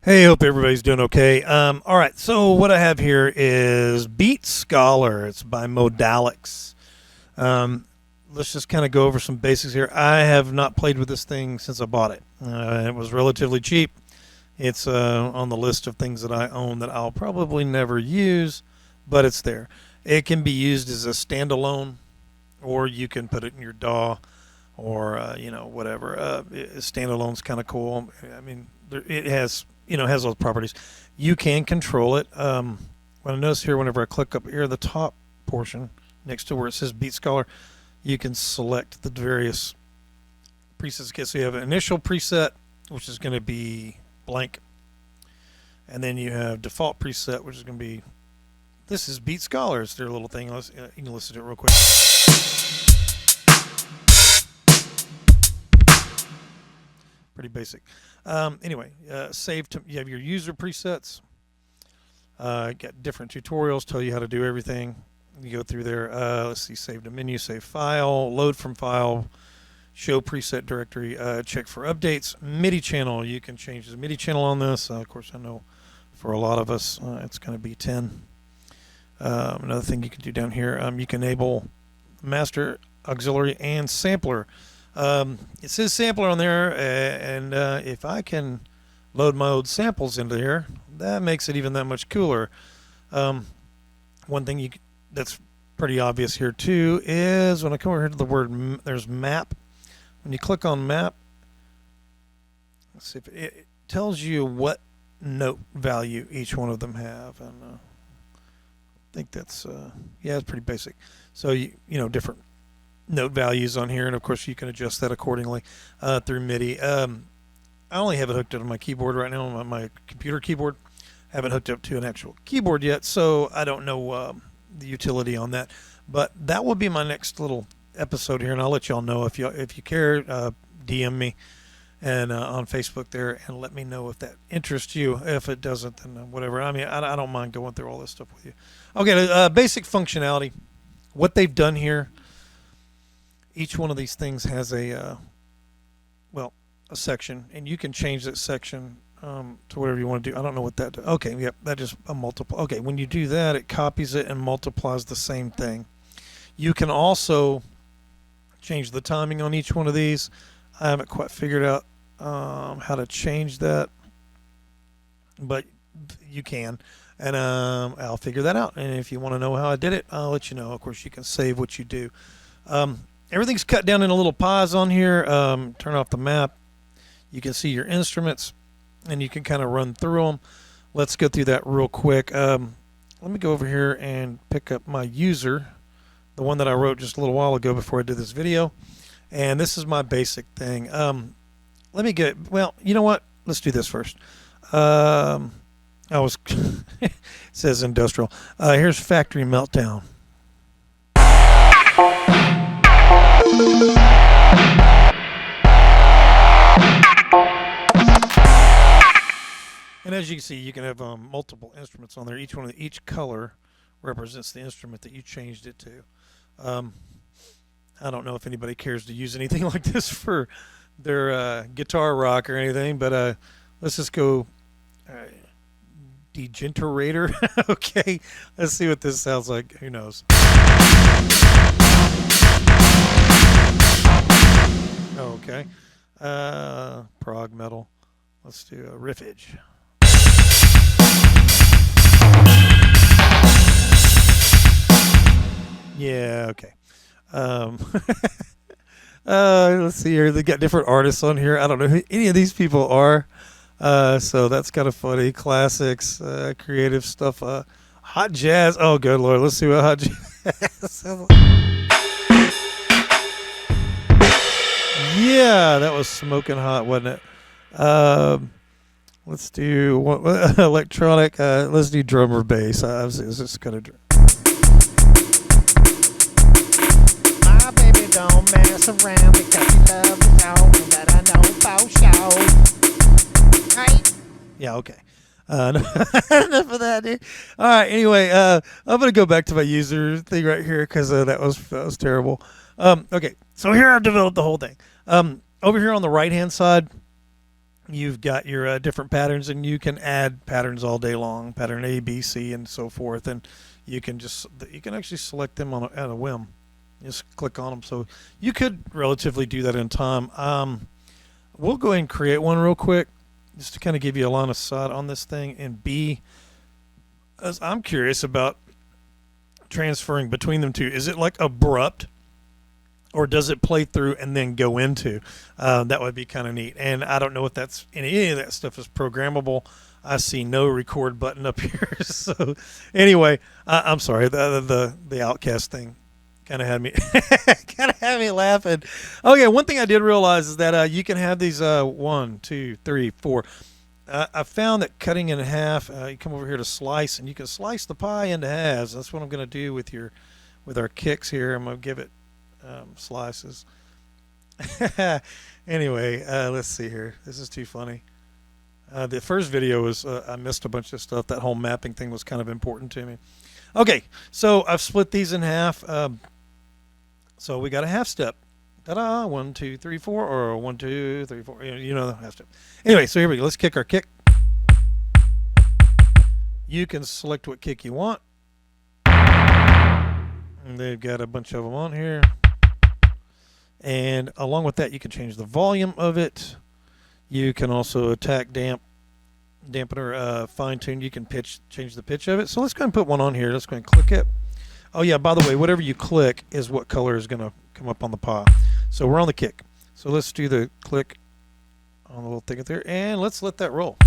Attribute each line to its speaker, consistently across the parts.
Speaker 1: Hey, hope everybody's doing okay. All right, so what I have here is Beat Scholar. It's by Modalix. Um, let's just kind of go over some basics here. I have not played with this thing since I bought it. It was relatively cheap. It's on the list of things that I own that I'll probably never use, but it's there. It can be used as a standalone, or you can put it in your DAW, or whatever. Standalone's kind of cool. I mean, it has those properties. You can control it. What I notice here, whenever I click up here, the top portion next to where it says Beat Scholar, you can select the various presets. Okay, so you have an initial preset, which is going to be blank, and then you have default preset, which is going to be, this is Beat Scholar. It's their little thing. You can listen to it real quick. Pretty basic. Anyway, you have your user presets. Got different tutorials, tell you how to do everything. You go through there. Let's see, save to menu, save file, load from file, show preset directory, check for updates. MIDI channel, you can change the MIDI channel on this. Of course, I know for a lot of us, it's going to be 10. Another thing you can do down here, you can enable master, auxiliary, and sampler. It says sampler on there, and if I can load my old samples into here, that makes it even that much cooler. One thing that's pretty obvious here too is when I come over here to the word, there's map. When you click on map, let's see if it tells you what note value each one of them have, and I think that's it's pretty basic. So different note values on here, and of course you can adjust that accordingly through MIDI. I only have it hooked up to my keyboard right now, on my computer keyboard. I haven't hooked up to an actual keyboard yet, so I don't know the utility on that. But that will be my next little episode here, and I'll let y'all know if you care. DM me and on Facebook there, and let me know if that interests you. If it doesn't, then whatever. I mean, I don't mind going through all this stuff with you. Okay, basic functionality. What they've done here. Each one of these things has a section, and you can change that section to whatever you want to do. I don't know what that does. Okay, yep, that just a multiple. Okay, when you do that, it copies it and multiplies the same thing. You can also change the timing on each one of these. I haven't quite figured out how to change that, but you can, and I'll figure that out. And if you want to know how I did it, I'll let you know. Of course, you can save what you do. Everything's cut down into little pies on here. Turn off the map. You can see your instruments, and you can kind of run through them. Let's go through that real quick. Let me go over here and pick up my user, the one that I wrote just a little while ago before I did this video. And this is my basic thing. Let me you know what? Let's do this first. It says industrial. Here's Factory Meltdown. And as you can see, you can have multiple instruments on there. Each color represents the instrument that you changed it to. I don't know if anybody cares to use anything like this for their guitar rock or anything, but let's just go Degenterator. Okay, let's see what this sounds like. Who knows? Okay. Prog metal. Let's do a riffage. Yeah, okay. Let's see here. They got different artists on here. I don't know who any of these people are. So that's kind of funny. Classics, creative stuff. Hot jazz. Oh, good Lord. Let's see what hot jazz. Yeah, that was smoking hot, wasn't it? Let's do electronic. Let's do drum or bass. I was just gonna. My baby don't mess around because he loves the song that I know for sure. Right? Yeah. Okay. Enough of that, dude. All right. Anyway, I'm gonna go back to my user thing right here because that was terrible. Okay. So here I've developed the whole thing. Over here on the right hand side, you've got your different patterns, and you can add patterns all day long, pattern A, B, C, and so forth, and you can actually select them at a whim. Just click on them. So you could relatively do that in time. We'll go ahead and create one real quick just to kind of give you a line of sight on this thing. And B, as I'm curious about transferring between them two. Is it like abrupt, or does it play through and then go into? That would be kind of neat. And I don't know if that's any of that stuff is programmable. I see no record button up here. So anyway, I'm sorry. The Outcast thing kind of had me laughing. Okay, one thing I did realize is that you can have these 1, 2, 3, 4. I found that cutting in half, you come over here to slice, and you can slice the pie into halves. That's what I'm going to do with our kicks here. I'm going to give it slices. Anyway, let's see here. This is too funny. The first video was I missed a bunch of stuff. That whole mapping thing was kind of important to me. Okay, so I've split these in half. So we got a half step. Ta-da! 1, 2, 3, 4, or 1, 2, 3, 4. You know the half step. Anyway, so here we go. Let's kick our kick. You can select what kick you want. And they've got a bunch of them on here. And along with that, you can change the volume of it. You can also attack, dampen, or fine tune. You can change the pitch of it. So let's go ahead and put one on here. Let's go ahead and click it. Oh yeah, by the way, whatever you click is what color is going to come up on the pie. So we're on the kick. So let's do the click on the little thing there, and let's let that roll.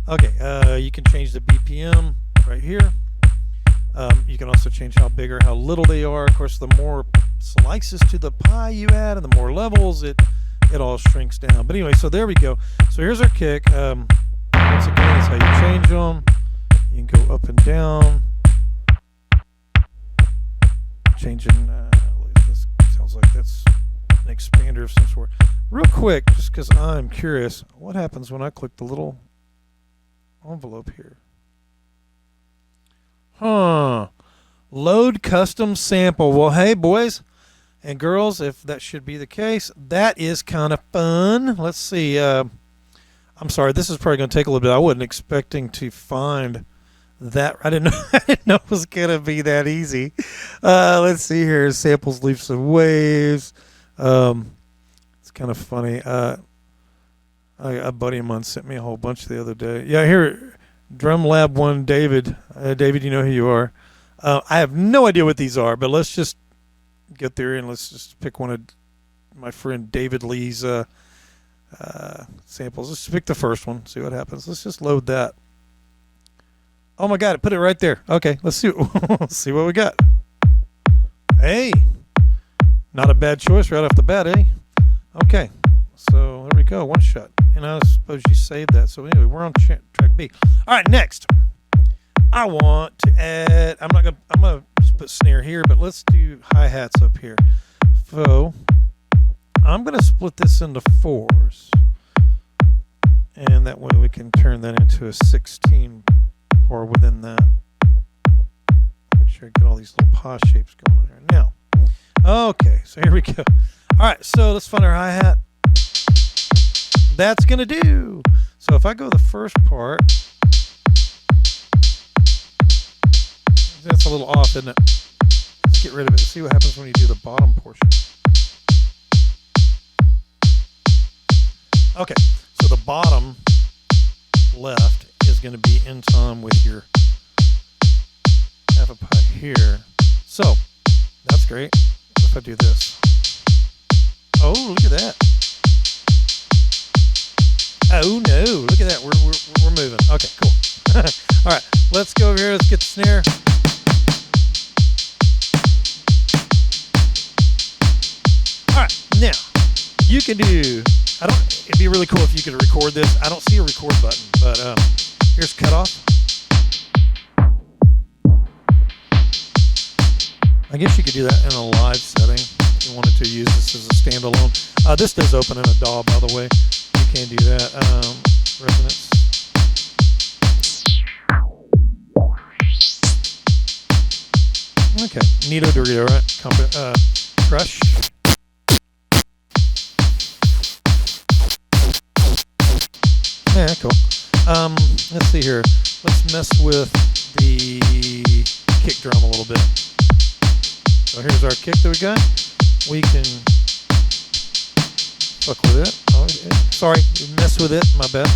Speaker 1: Okay, you can change the BPM right here. You can also change how big or how little they are. Of course, the more slices to the pie you add and the more levels, it all shrinks down. But anyway, so there we go. So here's our kick. Once again, that's how you change them. You can go up and down. Changing, this sounds like that's an expander of some sort. Real quick, just because I'm curious, what happens when I click the little envelope here? Load custom sample. Well, hey, boys and girls, if that should be the case, that is kind of fun. Let's see. I'm sorry, this is probably going to take a little bit. I wasn't expecting to find that. I didn't know it was going to be that easy. Let's see here. Samples, leaves, and waves. It's kind of funny. A buddy of mine sent me a whole bunch the other day. Yeah, here, Drum Lab 1, David. David, you know who you are. I have no idea what these are, but let's just get there and let's just pick one of my friend David Lee's samples. Let's pick the first one, see what happens. Let's just load that. Oh my God, it put it right there. Okay, let's see, see what we got. Hey, not a bad choice right off the bat, eh? Okay, so there we go, one shot. And I suppose you saved that. So anyway, we're on track B. All right, next. I want to add, I'm gonna just put snare here, but let's do hi-hats up here. So I'm gonna split this into 4s. And that way we can turn that into a 16 or within that. Make sure I get all these little pie shapes going on here. Now, okay, so here we go. All right, so let's find our hi-hat. That's going to do. So if I go the first part, that's a little off, isn't it? Let's get rid of it. See what happens when you do the bottom portion. Okay, so the bottom left is going to be in time with your half a pie here. So that's great. What if I do this? Oh, look at that. Oh no, look at that. We're moving. Okay, cool. All right, let's go over here. Let's get the snare. All right, now you can do. It'd be really cool if you could record this. I don't see a record button, but here's cutoff. I guess you could do that in a live setting if you wanted to use this as a standalone. This does open in a DAW, by the way. You can do that. Resonance. Okay, Nito Dorito, right? Crush. Yeah, cool. Let's see here. Let's mess with the kick drum a little bit. So here's our kick that we got. We can fuck with it. Oh, yeah. Sorry, mess with it. My bad.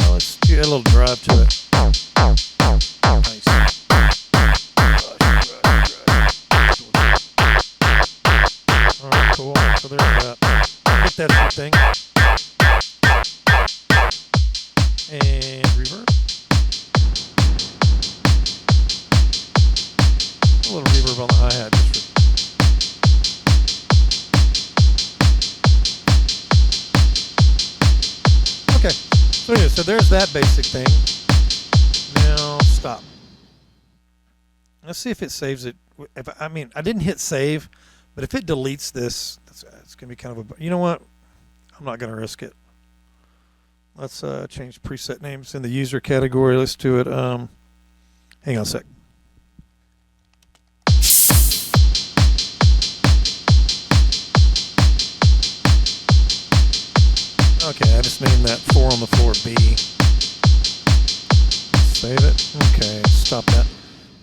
Speaker 1: Let's do a little drive to it. Nice. Alright, cool. So there's that. Get that thing. And reverb. A little reverb on the hi-hat. Okay. So anyway, so there's that basic thing. Now stop. Let's see if it saves it. I mean, I didn't hit save, but if it deletes this, it's going to be kind of a... You know what? I'm not going to risk it. Let's change preset names in the user category. Let's do it. Hang on a sec. Okay, I just named that 4 on the floor B. Save it. Okay, stop that.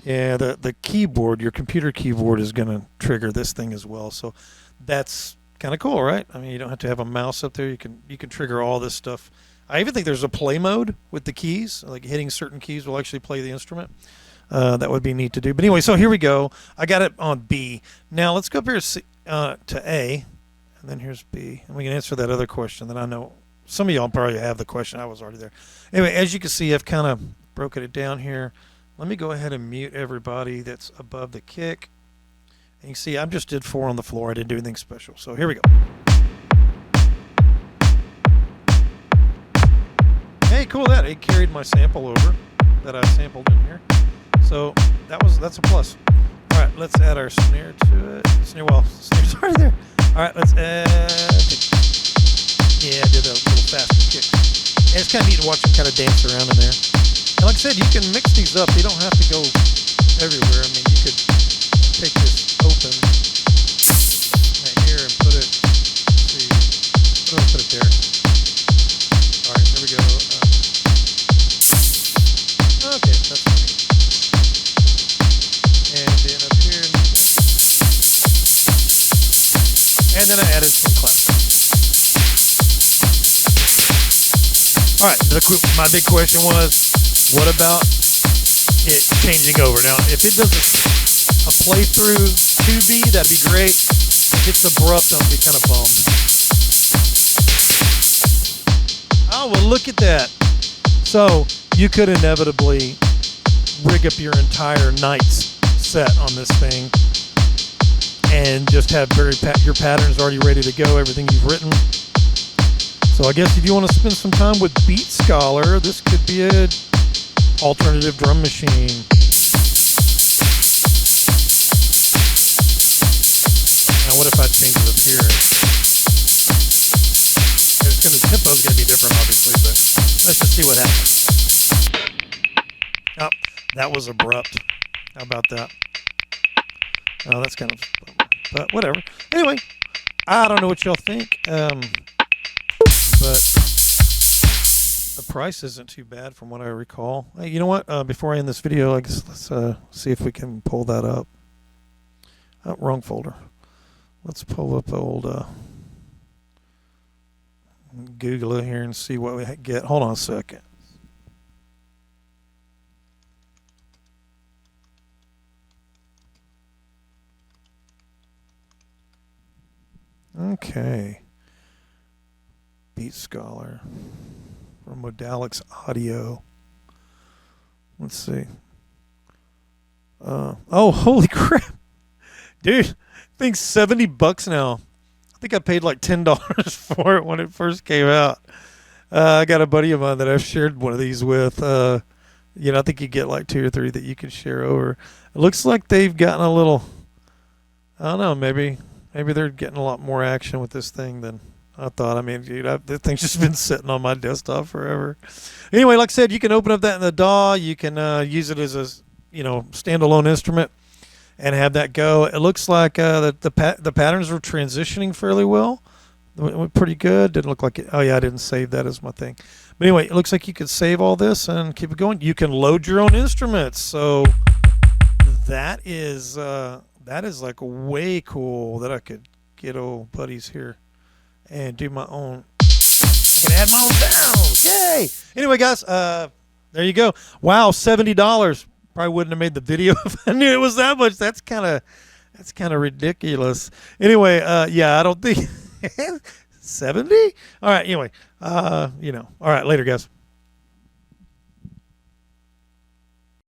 Speaker 1: Yeah, the keyboard, your computer keyboard is going to trigger this thing as well. So that's kind of cool, right? I mean, you don't have to have a mouse up there. You can trigger all this stuff. I even think there's a play mode with the keys, like hitting certain keys will actually play the instrument. That would be neat to do. But anyway, so here we go. I got it on B. Now let's go up here to A, and then here's B. And we can answer that other question that I know some of y'all probably have the question. I was already there. Anyway, as you can see, I've kind of broken it down here. Let me go ahead and mute everybody that's above the kick. And you can see I just did 4 on the floor. I didn't do anything special. So here we go. Hey, cool that. It carried my sample over that I sampled in here. So that's a plus. All right, let's add our snare to it. Snare's already there. All right, let's add... Yeah, I did a little faster kick. And it's kind of neat to watch them kind of dance around in there. And like I said, you can mix these up. You don't have to go everywhere. I mean, you could take this open right here and put it, let's see, put it there. All right, there we go. Okay, that's funny. And then up here, and then I added some claps. All right, my big question was, what about it changing over? Now, if it does a playthrough 2B, that'd be great. If it's abrupt, I'll be kind of bummed. Oh, well, look at that. So you could inevitably rig up your entire night's set on this thing and just have your patterns already ready to go, everything you've written. So I guess if you want to spend some time with Beat Scholar, this could be an alternative drum machine. Now what if I change it up here? Because the tempo is going to be different, obviously, but let's just see what happens. Oh, that was abrupt. How about that? Oh, that's kind of... But whatever. Anyway, I don't know what y'all think. But the price isn't too bad from what I recall. Hey, you know what? Before I end this video, let's see if we can pull that up. Oh, wrong folder. Let's pull up old Google it here and see what we get. Hold on a second. Okay. Beat Scholar from Modalix Audio. Let's see. Oh, holy crap. Dude, I think $70 now. I think I paid like $10 for it when it first came out. I got a buddy of mine that I've shared one of these with. I think you get like 2 or 3 that you can share over. It looks like they've gotten a little, I don't know, maybe they're getting a lot more action with this thing than I thought. I mean, dude, this thing's just been sitting on my desktop forever. Anyway, like I said, you can open up that in the DAW. You can use it as a standalone instrument and have that go. It looks like the patterns are transitioning fairly well. Went pretty good. Didn't look like it. Oh yeah, I didn't save that as my thing. But anyway, it looks like you could save all this and keep it going. You can load your own instruments. So that is like way cool that I could get old buddies here and do my own. I can add my own sounds. Yay! Anyway, guys, there you go. Wow, $70. Probably wouldn't have made the video if I knew it was that much. That's kind of ridiculous. Anyway, yeah, I don't think 70. All right. Anyway, All right. Later, guys.